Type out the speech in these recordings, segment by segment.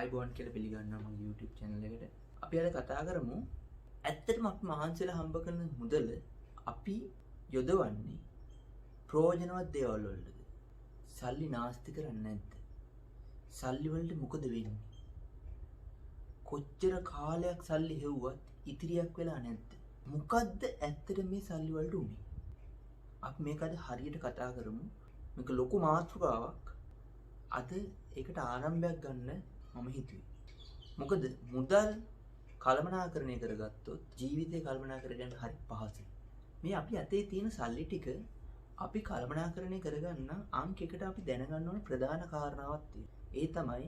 ආයිබෝන් කියලා පිළිගන්නවා මගේ YouTube channel එකට. අපි අද කතා කරමු ඇත්තටම අපි මහන්සිලා හම්බ කරන මුදල අපි යොදවන්නේ ප්‍රයෝජනවත් දේවල් වලටද? සල්ලි නාස්ති කරන්නේ නැද්ද? සල්ලි වලට මොකද වෙන්නේ? කොච්චර කාලයක් සල්ලි හෙව්වත් ඉතිරියක් වෙලා නැද්ද? මොකද්ද ඇත්තට මේ සල්ලි වලට උනේ? අපි මේක අද හරියට කතා කරමු. මේක ලොකු මාතෘකාවක්. අද ඒකට ආරම්භයක් ගන්න මම හිතුවේ. මොකද මුදල් කළමනාකරණය කරගත්තොත් ජීවිතේ කළමනා කරගන්න හරි පහසුයි. මේ අපි අතේ තියෙන සල්ලි ටික අපි කළමනාකරණය කරගන්න අංකයකට අපි දැනගන්න ඕන ප්‍රධාන කාරණාවක් තියෙනවා. ඒ තමයි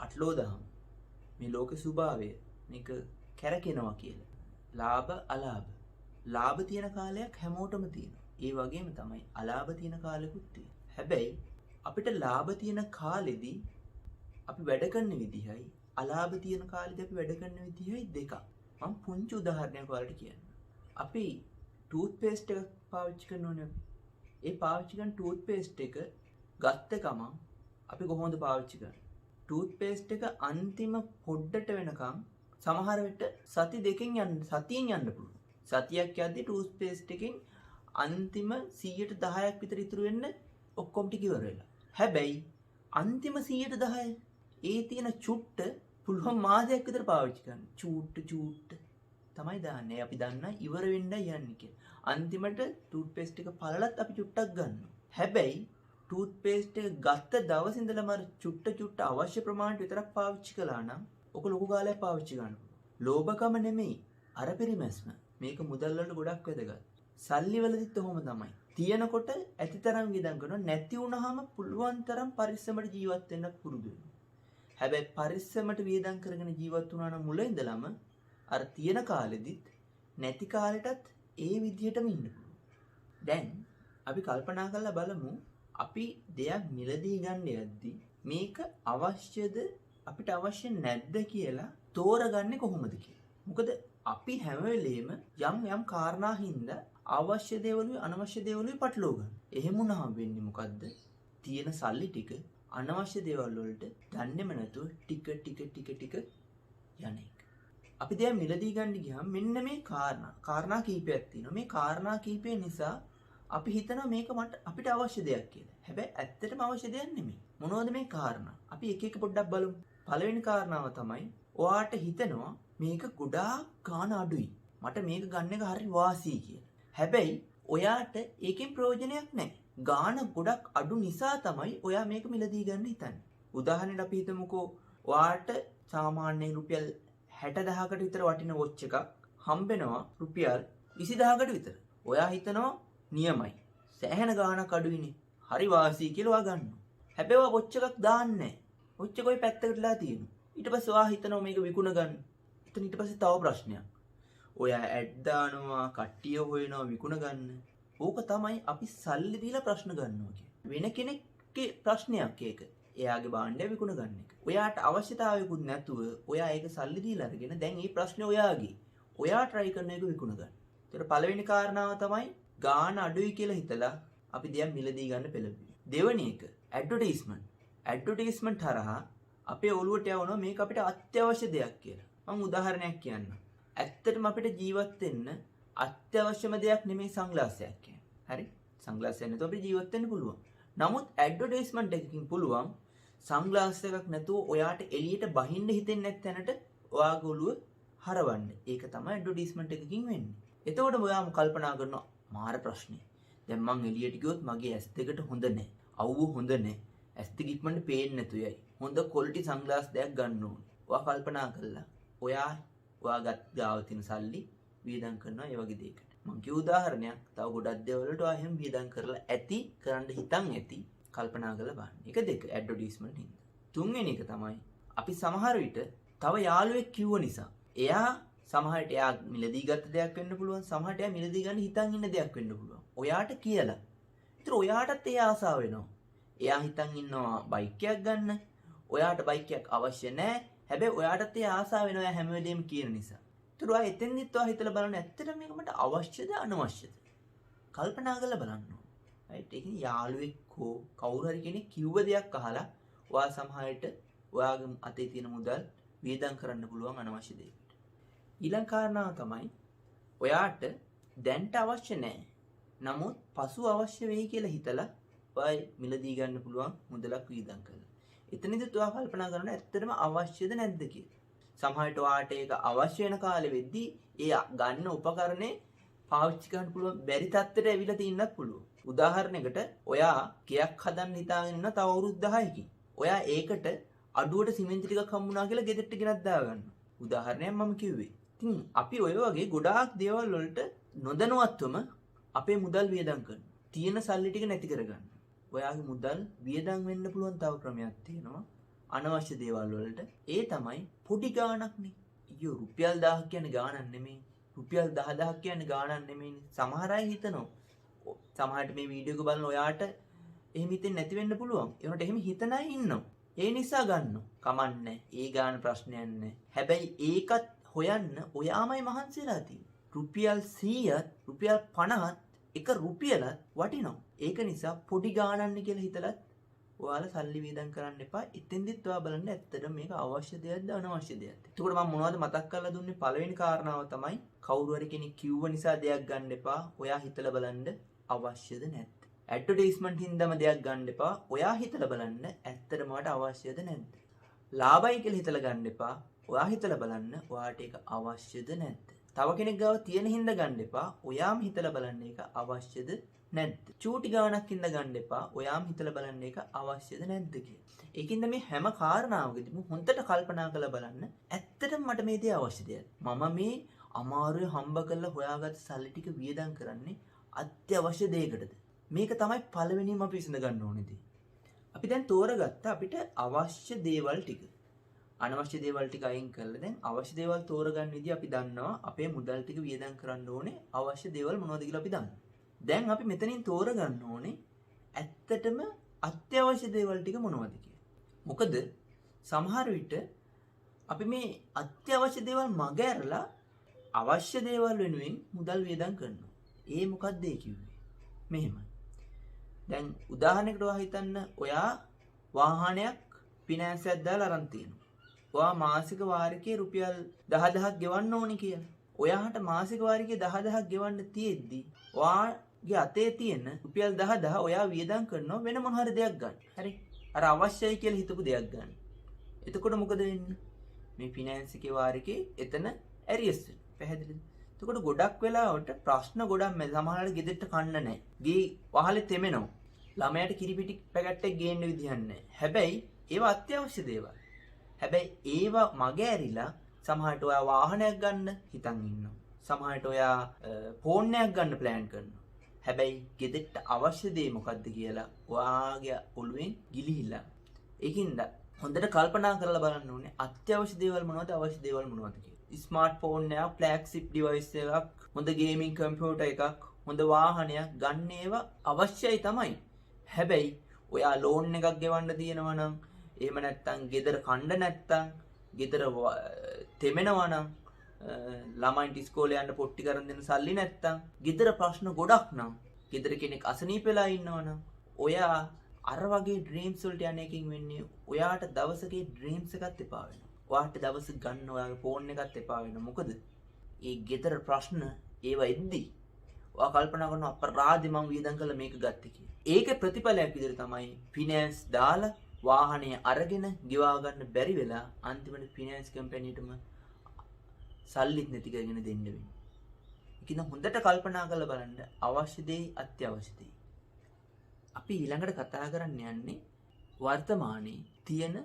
අටලෝ දහම. මේ ලෝක ස්වභාවය මේක කැරකෙනවා කියලා. ලාභ අලාභ. ලාභ තියෙන කාලයක් හැමෝටම තියෙනවා. ඒ වගේම තමයි අලාභ තියෙන කාලෙකුත් තියෙනවා. හැබැයි අපිට ලාභ තියෙන කාලෙදී අපි වැඩ කරන විදිහයි අලාභ තියෙන කාලෙදී අපි වැඩ කරන විදිහයි දෙකක්. මම පුංචි උදාහරණයක් ඔයාලට කියන්නම්. අපි ටූත් පේස්ට් එකක් පාවිච්චි කරනෝනේ අපි. ඒ පාවිච්චි කරන ටූත් පේස්ට් එක ගත්ත ගමන් අපි කොහොමද පාවිච්චි කරන්නේ? ටූත් පේස්ට් එක අන්තිම පොඩ්ඩට වෙනකම් සමහර විට සති දෙකෙන් සතියෙන් යන්න පුළුවන්. සතියක් යද්දී ටූත් පේස්ට් එකෙන් අන්තිම 110ක් විතර ඉතුරු වෙන්න ඔක්කොම ටික ඉවර වෙලා. හැබැයි අන්තිම 110 ඒ තියෙන චුට්ට පුළුවන් මාසයක් විතර පාවිච්චි කරන්න. චුට්ට තමයි දාන්නේ. අපි දන්නා ඉවර වෙන්නයි යන්නේ කියලා. අන්තිමට ටූත් පේස්ට් එක පළලත් අපි චුට්ටක් ගන්නවා. හැබැයි ටූත් පේස්ට් එක ගත්ත දවස් ඉඳලම චුට්ට අවශ්‍ය ප්‍රමාණයට විතරක් පාවිච්චි කළා නම් ඔක ලොකු කාලයක් පාවිච්චි ගන්න පුළුවන්. ලෝභකම නෙමෙයි අර පරිමැස්ම. මේක මුදල් වලට ගොඩක් වැදගත්. සල්ලි වලදිත් ඔහොම තමයි. තියෙනකොට ඇතිතරම් වියදම් කරනවා, නැති වුනහම පුළුවන් තරම් පරිස්සමට ජීවත් වෙන්න පුරුදු වෙනවා. හැබැයි පරිස්සමට වියදම් කරගෙන ජීවත් වුණා නම් මුල ඉඳලම අර තියෙන කාලෙදිත් නැති කාලෙටත් ඒ විදිහටම ඉන්න පුළුවන්. දැන් අපි කල්පනා කරලා බලමු අපි දෙයක් මිලදී ගන්න යද්දී මේක අවශ්‍යද අපිට අවශ්‍ය නැද්ද කියලා තෝරගන්නේ කොහොමද කියලා. මොකද අපි හැම වෙලේම යම් කාරණා හින්දා අවශ්‍ය දේවලුයි අනවශ්‍ය දේවලුයි පටලවා ගන්න. එහෙම වුණාම වෙන්නේ මොකද්ද? තියෙන සල්ලි ටික අනවශ්‍ය දේවල් වලට දන්නේම නැතුව ටික යන එක. අපි දැන් මිලදී ගන්න ගියාම මෙන්න මේ කාරණා කීපයක් තියෙනවා. මේ කාරණා කීපය නිසා අපි හිතනවා මේක අපිට අවශ්‍ය දෙයක් කියලා. හැබැයි ඇත්තටම අවශ්‍ය දෙයක් නෙමෙයි. මොනවද මේ කාරණා? අපි එක එක පොඩ්ඩක් බලමු. පළවෙනි කාරණාව තමයි ඔයාට හිතෙනවා මේක ගොඩාක් ගාණ අඩුයි. මට මේක ගන්න එක හරි වාසියි කියලා. හැබැයි ඔයාට ඒකෙන් ප්‍රයෝජනයක් නැහැ. ගාණ ගොඩක් අඩු නිසා තමයි ඔයා මේක මිලදී ගන්න හිතන්නේ. උදාහරණයක් අපි හිතමුකෝ ඔයාට සාමාන්‍යයෙන් රුපියල් 60000කට විතර වටින වොච් එකක් හම්බෙනවා රුපියල් 20000කට විතර. ඔයා හිතනවා නියමයි. සෑහෙන ගාණක් අඩුයිනේ. හරි වාසී කියලා ඔයා ගන්නවා. හැබැයි ඔයා වොච් එකක් දාන්නේ නැහැ. වොච් එක ඔය පැත්තකටලා තියෙනවා. ඊට පස්සේ ඔයා හිතනවා මේක විකුණ ගන්න. ඊට පස්සේ තව ප්‍රශ්නයක්. ඔයා ඇඩ් දානවා, කට්ටිය හොයනවා විකුණ ගන්න. ඕක තමයි අපි සල්ලි දීලා ප්‍රශ්න ගන්නවා කියන්නේ. වෙන කෙනෙක්ගේ ප්‍රශ්නයක් ඒක. එයාගේ භාණ්ඩය විකුණ ගන්න එක. ඔයාට අවශ්‍යතාවයකුත් නැතුව ඔයා ඒක සල්ලි දීලා අරගෙන දැන් මේ ප්‍රශ්නේ ඔයාගේ. ඔයා try කරන එක විකුණ ගන්න. ඒතර පළවෙනි කාරණාව තමයි ගාණ අඩුයි කියලා හිතලා අපි දෙයක් මිලදී ගන්න පෙළඹෙනවා. දෙවෙනි එක ඇඩ්වර්ටයිස්මන්ට්. ඇඩ්වර්ටයිස්මන්ට් හරහා අපේ ඔළුවට යවනවා මේක අපිට අත්‍යවශ්‍ය දෙයක් කියලා. මම උදාහරණයක් කියන්නම්. ඇත්තටම අපිට ජීවත් වෙන්න අත්‍යවශ්‍යම දෙයක් නෙමෙයි සන්ග්ලාසයක් කියන්නේ. හරි? සන්ග්ලාසයක් නැතුව අපිට ජීවත් වෙන්න පුළුවන්. නමුත් ඇඩ්වර්ටයිස්මන්ට් එකකින් පුළුවන් සන්ග්ලාස් එකක් නැතුව ඔයාට එළියට බහින්න හිතෙන්නේ නැති තැනට ඔයාගේ ඔළුව හරවන්න. ඒක තමයි ඇඩ්වර්ටයිස්මන්ට් එකකින් වෙන්නේ. එතකොට ඔයාම කල්පනා කරනවා මාර ප්‍රශ්නේ. දැන් මං එළියට ගියොත් මගේ ඇස් දෙකට හොඳ නැහැ. අවුව හොඳ නැහැ. ඇස් දෙක ඉක්මනට පේන්නේ නැතු යයි. හොඳ ක්වොලිටි සන්ග්ලාස් දෙයක් ගන්න ඕනේ. ඔයා කල්පනා කළා. ඔයාගත් ගාව තියෙන සල්ලි වියදම් කරනවා ඒ වගේ දෙයකට. මම කිව්ව උදාහරණයක් තව ගොඩක් දේවල් වලට ඔයා එහෙම වියදම් කරලා ඇති කරන්න හිතන් ඇති කල්පනා කරලා බලන්න. එක දෙක ඇඩ්වර්ටයිස්මන්ට් හින්දා. තුන්වෙනි එක තමයි අපි සමහර විට තව යාළුවෙක් කිව්ව නිසා එයා සමහර විට එයා මිලදී ගත්ත දෙයක් වෙන්න පුළුවන්. සමහර විට එයා මිලදී ගන්න හිතන් ඉන්න දෙයක් වෙන්න පුළුවන්. ඔයාට කියලා. ඒතර ඔයාටත් ඒ ආසාව වෙනවා. එයා හිතන් ඉන්නවා බයික් එකක් ගන්න. ඔයාට බයික් එකක් අවශ්‍ය නැහැ. හැබැයි ඔයාටත් ඒ ආසාව වෙනවා එයා හැම වෙලේම කියන නිසා. ඒතර ඔයා එතෙන්දිත් ඔයා හිතලා බලන්න ඇත්තට මේක මට අවශ්‍යද අනවශ්‍යද? කල්පනා කරලා බලන්න ඕන. රයිට්? ඒ කියන්නේ යාළුවෙක් හෝ කවුරු හරි කෙනෙක් කිව්ව දෙයක් අහලා ඔයා සමහර විට ඔයාගේ අතේ තියෙන මුදල් වියදම් කරන්න පුළුවන් අනවශ්‍ය දේවල්ට. ඊළඟ කාරණාව තමයි ඔයාට දැන්ට අවශ්‍ය නැහැ. නමුත් පසු අවශ්‍ය වෙයි කියලා හිතලා ඔය මිලදී ගන්න පුළුවන් මුදලක් වියදම් කරලා. එතනදිත් ඔයා කල්පනා කරනවා ඇත්තටම අවශ්‍යද නැද්ද කියලා. සමහර විට ඔයාට ඒක අවශ්‍ය වෙන කාලෙ වෙද්දී ඒ ගන්න උපකරණේ පාවිච්චි කරන්න පුළුවන් බැරි තත්ත්වයට ඇවිල්ලා තින්නත් පුළුවන්. උදාහරණයකට ඔයා ගෙයක් හදන්න හිතාගෙන ඉන්න තව අවුරුදු 10කින්. ඔයා ඒකට අඩුවට සිමෙන්ති ටිකක් හම්බුණා කියලා ගෙදරට ගෙනත් දාගන්න. උදාහරණයක් මම කිව්වේ. ඉතින් අපි ඔය වගේ ගොඩාක් දේවල් වලට නොදැනුවත්වම අපේ මුදල් වියදම් කරනවා. තියෙන සල්ලි ටික නැති කරගන්න. ඔයාගේ මුදල් වියදම් වෙන්න පුළුවන් තව ක්‍රමයක් තියෙනවා. අනවශ්‍ය දේවල් වලට. ඒ තමයි පොඩි ගාණක්නේ. අයියෝ රුපියල් 1000ක් කියන්නේ ගාණක් නෙමෙයි. රුපියල් 10000ක් කියන්නේ ගාණක් නෙමෙයි. සමහර අය හිතනවා. සමහරට මේ වීඩියෝ එක බලන ඔයාට එහෙම හිතෙන්නේ නැති වෙන්න පුළුවන්. ඒකට එහෙම හිතන අය ඉන්නවා. ඒ නිසා ගන්නවා. කමන්නේ. ඒ ගාන ප්‍රශ්නයක් නැහැ. හැබැයි ඒකත් හොයන්න ඔයාමයි මහන්සි වෙලා තියෙන්නේ. රුපියල් 100ත් රුපියල් 50ත් එක රුපියලත් වටිනවා. ඒක නිසා පොඩි ගාණක්නේ කියලා හිතලත් ඔයාලා සල්ලි වියදම් කරන්න එපා. එතෙන්දිත් ඔයා බලන්න ඇත්තටම මේක අවශ්‍ය දෙයක්ද අනවශ්‍ය දෙයක්ද. එතකොට මම මොනවද මතක් කරලා දුන්නේ පළවෙනි කාරණාව තමයි කවුරු හරි කෙනෙක් කිව්ව නිසා දෙයක් ගන්න එපා. ඔයා හිතලා බලන්න අවශ්‍යද නැද්ද. ඇඩ්වර්ටයිස්මන්ට් හින්දාම දෙයක් ගන්න එපා. ඔයා හිතලා බලන්න ඇත්තටම ඔයාට අවශ්‍යද නැද්ද. ලාභයි කියලා හිතලා ගන්න එපා. ඔයා හිතලා බලන්න ඔයාට ඒක අවශ්‍යද නැද්ද. තව කෙනෙක් ගාව තියෙන හින්දා ගන්න එපා. ඔයාම හිතලා බලන්න ඒක අවශ්‍යද නැද්ද. චූටි ගාණක් හින්දා ගන්න එපා. ඔයාම හිතලා බලන්න ඒක අවශ්‍යද නැද්ද කියලා. ඒකින්ද මේ හැම කාරණාවකදීම හොඳට කල්පනා කරලා බලන්න ඇත්තටම මට මේ දේ අවශ්‍ය දෙයක්. මම මේ අමාරුවේ හම්බ කරලා හොයාගත්ත සල්ලි ටික වියදම් කරන්නේ අත්‍යවශ්‍ය දෙයකටද. මේක තමයි පළවෙනිම අපි විසඳ ගන්න ඕනේ දේ. අපි දැන් තෝරගත්ත අපිට අවශ්‍ය දේවල් ටික. අනවශ්‍ය දේවල් ටික අයින් කරලා දැන් අවශ්‍ය දේවල් තෝරගන්න විදිහ අපි දන්නවා. අපේ මුදල් ටික වියදම් කරන්න ඕනේ අවශ්‍ය දේවල් මොනවද කියලා අපි දන්නවා. දැන් අපි මෙතනින් තෝරගන්න ඕනේ ඇත්තටම අත්‍යවශ්‍ය දේවල් ටික මොනවද කියලා. මොකද සමහර විට අපි මේ අත්‍යවශ්‍ය දේවල් මග ඇරලා අවශ්‍ය දේවල් වෙනුවෙන් මුදල් වියදම් කරනවා. ඒ මොකක්ද ඒ කිව්වේ? මෙහෙමයි. දැන් උදාහරණයකට ඔයා හිතන්න ඔයා වාහනයක් ෆිනෑන්ස් එකක් දාලා අරන් තියෙනවා. ඔයා මාසික වාරිකේ රුපියල් 10000ක් ගෙවන්න ඕනි කියලා. ඔයාට මාසික වාරිකේ 10000ක් ගෙවන්න තියෙද්දි ඔයාගේ අතේ තියෙන රුපියල් 10000 ඔයා වියදම් කරනවා වෙන මොන හරි දෙයක් ගන්න. හරි? අර අවශ්‍යයි කියලා හිතපු දෙයක් ගන්න. එතකොට මොකද වෙන්නේ? මේ ෆිනෑන්ස් එකේ වාරිකේ එතන ඇරියස් වෙනවා. පැහැදිලිද? එතකොට ගොඩක් වෙලාවට ප්‍රශ්න ගොඩක් මේ සමහරවිට ගෙදරට කන්න නැහැ. ගේ වහලේ තෙමෙනවා. ළමයාට කිරිපිටි පැකට් එක ගේන්න විදිහක් නැහැ. හැබැයි ඒවා අත්‍යවශ්‍ය දේවල්. හැබැයි ඒවා මග ඇරිලා සමහරට ඔයා වාහනයක් ගන්න හිතන් ඉන්නවා. සමහරට ඔයා ෆෝන් එකක් ගන්න ප්ලෑන් කරනවා. හැබැයි ගෙදරට අවශ්‍ය දේ මොකද්ද කියලා ඔයාගේ ඔළුවෙන් ගිලිහිලා. ඒකින්ද හොඳට කල්පනා කරලා බලන්න ඕනේ අත්‍යවශ්‍ය දේවල් මොනවද අවශ්‍ය දේවල් මොනවද කියලා. ස්මාර්ට් ෆෝන් එකක්, ෆ්ලැග්ෂිප් ඩිවයිස් එකක්, හොඳ ගේමින් කම්පියුටර් එකක්, හොඳ වාහනයක් ගන්න ඒවා අවශ්‍යයි තමයි. හැබැයි ඔයා ලෝන් එකක් ගෙවන්න තියෙනවා නම්, එහෙම නැත්නම් ගෙදර කණ්ඩ නැත්නම්, ගෙදර තෙමෙනවා නම්, ළමයින්ට ඉස්කෝලේ යන්න පොට්ටි කරන් දෙන්න සල්ලි නැත්නම්, ගෙදර ප්‍රශ්න ගොඩක් නම්, ගෙදර කෙනෙක් අසනීප වෙලා ඉන්නවා නම්, ඔයා අර වගේ ඩ්‍රීම්ස් වලට යන එකකින් වෙන්නේ ඔයාට දවසකේ ඩ්‍රීම්ස් එකක් එපා වෙනවා. ඔයාට දවස් ගන්න ඔයාගේ ෆෝන් එකත් එපා වෙනවා. මොකද ඒ ගෙදර ප්‍රශ්න ඒවා එද්දි ඔයා කල්පනා කරනවා අපරාධි මං වියදම් කළා මේක ගත්තේ කියලා. ඒකේ ප්‍රතිඵලයක් විදිහට තමයි ෆිනෑන්ස් දාලා වාහනය අරගෙන ගෙවා ගන්න බැරි වෙලා අන්තිමට ෆිනෑන්ස් කම්පැනිටම සල්ලිත් නැති කරගෙන දෙන්න වෙන්නේ. ඒකින හොඳට කල්පනා කරලා බලන්න අවශ්‍ය දේ අත්‍යවශ්‍ය දේ. අපි ඊළඟට කතා කරන්න යන්නේ වර්තමානයේ තියෙන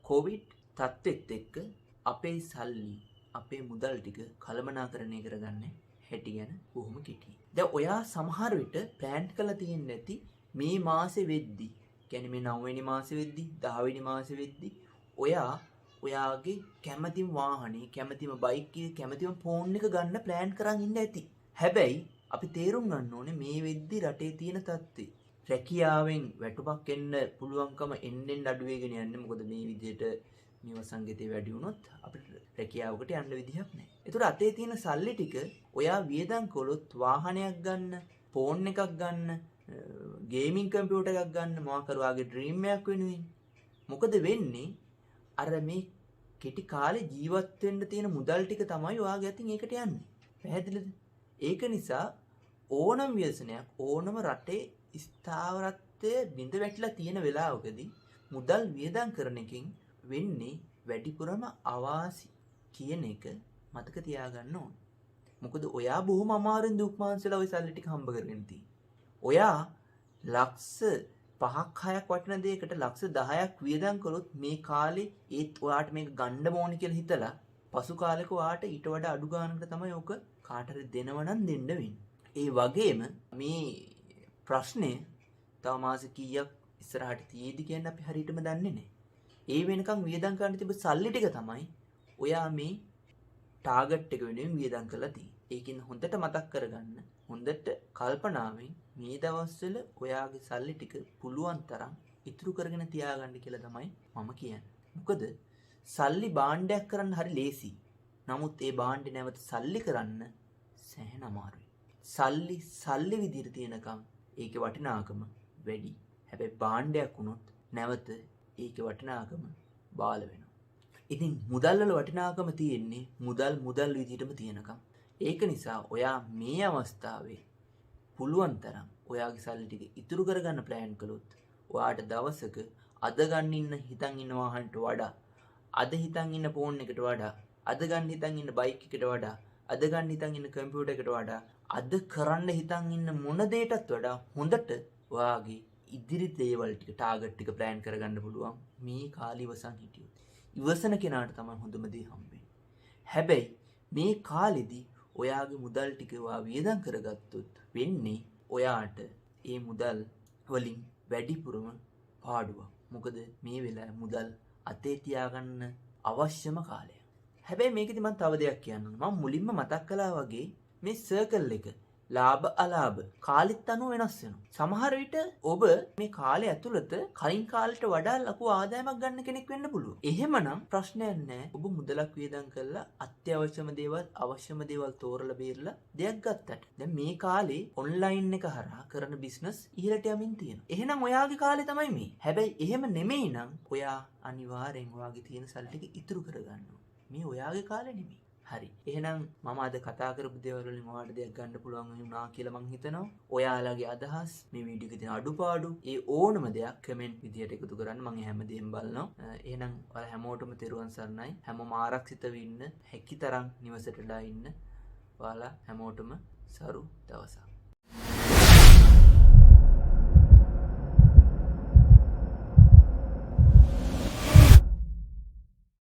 කොවිඩ් තත්ත්වෙත් එක්ක අපේ සල්ලි අපේ මුදල් ටික කළමනාකරණය කරගන්න හැටි ගැන බොහොම කෙටියෙන්. දැන් ඔයා සමහර විට ප්ලෑන් කරලා තියෙන්නේ නැති මේ මාසේ වෙද්දි, කියන්නේ මේ 9 වෙනි මාසේ වෙද්දි, 10 වෙනි මාසේ වෙද්දි ඔයාගේ කැමැතිම වාහනේ, කැමැතිම බයික් එකේ, කැමැතිම ෆෝන් එක ගන්න ප්ලෑන් කරන් ඉන්න ඇති. හැබැයි අපි තේරුම් ගන්න ඕනේ මේ වෙද්දි රටේ තියෙන තත්ත්වය. රැකියාවෙන් වැටුපක් එන්න පුළුවන්කම එන්නෙන් අඩු වෙගෙන යන්නේ. මොකද මේ විදිහට මේ වසංගතේ වැඩි වුණොත් අපිට රැකියාවකට යන්න විදිහක් නැහැ. ඒතර අතේ තියෙන සල්ලි ටික ඔයා වියදම් කළොත් වාහනයක් ගන්න, ෆෝන් එකක් ගන්න, ගේමින් කම්පියුටර් එකක් ගන්න, මොකක් කරුවාගේ ඩ්‍රීම් එකක් වෙනුවෙන් මොකද වෙන්නේ? අර මේ කෙටි කාලේ ජීවත් වෙන්න තියෙන මුදල් ටික තමයි ඔයාගේ අතින් ඒකට යන්නේ. පැහැදිලිද? ඒක නිසා ඕනම ව්‍යසනයක් ඕනම රටේ ස්ථාවරත්වයේ බිඳ වැටිලා තියෙන වෙලාවකදී මුදල් වියදම් කරන එකෙන් වෙන්නේ වැඩිපුරම අවාසි කියන එක මතක තියාගන්න ඕන. මොකද ඔයා බොහොම අමාරුවෙන් දුක් මාංශලා ওই සල්ලි ටික හම්බ කරගෙන තියෙන්නේ. ඔයා ලක්ෂ 5ක් 6ක් වටින දෙයකට ලක්ෂ 10ක් වියදම් කළොත් මේ කාලේ ඒත් ඔයාට මේක ගන්න ඕනේ කියලා හිතලා පසු කාලෙක ඔයාට ඊට වඩා අඩු ගානකට තමයි ඕක කාට හරි දෙනව නම් දෙන්න වෙන්නේ. ඒ වගේම මේ ප්‍රශ්නේ තව මාස කීයක් ඉස්සරහට තියෙයිද කියන්නේ අපි හරියටම දන්නේ නැහැ. ඒ වෙනකන් වියදම් කරන්න තිබ්බ සල්ලි ටික තමයි ඔයා මේ ටාගට් එක වෙනුවෙන් වියදම් කරලා තියෙන්නේ. ඒකින් හොඳට මතක් කරගන්න. හොඳට කල්පනාවෙන් මේ දවස්වල ඔයාගේ සල්ලි ටික පුළුවන් තරම් ඉතුරු කරගෙන තියාගන්න කියලා තමයි මම කියන්නේ. මොකද සල්ලි භාණ්ඩයක් කරන්න හරි ලේසි. නමුත් ඒ භාණ්ඩේ නැවත සල්ලි කරන්න සෑහෙන අමාරුයි. සල්ලි විදිහට තියෙනකම් ඒකේ වටිනාකම වැඩි. හැබැයි භාණ්ඩයක් වුණොත් නැවත ඒකේ වටිනාකම බාල වෙනවා. ඉතින් මුදල් වල වටිනාකම තියෙන්නේ මුදල් විදිහටම තියෙනකම්. ඒක නිසා ඔයා මේ අවස්ථාවේ පුළුවන් තරම් ඔයාගේ සල්ලි ටික ඉතුරු කරගන්න ප්ලෑන් කළොත් ඔයාට දවසක අද ගන්න ඉන්න හිතන් ඉන්න වාහනට වඩා අද හිතන් ඉන්න ෆෝන් එකට වඩා අද ගන්න හිතන් ඉන්න බයික් එකට වඩා අද ගන්න හිතන් ඉන්න කම්පියුටර් එකට වඩා අද කරන්න හිතන් ඉන්න මොන දෙයකටත් වඩා හොඳට ඔයාගේ ඉදිරි දේවල් ටික ටාගට් ටික ප්ලෑන් කරගන්න පුළුවන් මේ කාලේ ඉවසන් හිටියොත්. ඉවසන කෙනාට තමයි හොඳම දේ හම්බෙන්නේ. හැබැයි මේ කාලෙදී ඔයාගේ මුදල් ටික ඔයා වියදම් කරගත්තොත් වෙන්නේ ඔයාට ඒ මුදල් වලින් වැඩිපුරම පාඩුවක්. මොකද මේ වෙලාවේ මුදල් අතේ තියාගන්න අවශ්‍යම කාලය. හැබැයි මේකෙදි මම තව දෙයක් කියන්න ඕන. මම මුලින්ම මතක් කළා වගේ මේ සර්කල් එක ලාභ අලාභ කාලෙත් අනුව වෙනස් වෙනවා. සමහර විට ඔබ මේ කාලය ඇතුළත කලින් කාලයට වඩා ලොකු ආදායමක් ගන්න කෙනෙක් වෙන්න පුළුවන්. එහෙමනම් ප්‍රශ්නයක් නැහැ. ඔබ මුදලක් වියදම් කරලා අත්‍යවශ්‍යම දේවල් අවශ්‍යම දේවල් තෝරලා බේරලා දෙයක් ගත්තට. දැන් මේ කාලේ ඔන්ලයින් එක හරහා කරන බිස්නස් ඉහළට යමින් තියෙනවා. එහෙනම් ඔයාගේ කාලේ තමයි මේ. හැබැයි එහෙම නෙමෙයි නම් ඔයා අනිවාර්යෙන් ඔයාගේ තියෙන සල්ලි ටික ඉතුරු කරගන්න ඕනේ. මේ ඔයාගේ කාලේ නෙමෙයි. හරි. එහෙනම් මම අද කතා කරපු දේවල් වලින් ඔයාලට දෙයක් ගන්න පුළුවන් වුණා කියලා මම හිතනවා. ඔයාලගේ අදහස් මේ වීඩියෝ එකේ තියෙන අඩුපාඩු ඒ ඕනම දෙයක් කමෙන්ට් විදියට එකතු කරන්න. මම හැමදේම බලනවා. එහෙනම් ඔයාලා හැමෝටම තෙරුවන් සරණයි. හැමෝම ආරක්ෂිතව ඉන්න, හැකිතරම් නිවසටලා ඉන්න. ඔයාලා හැමෝටම සරු දවසක්.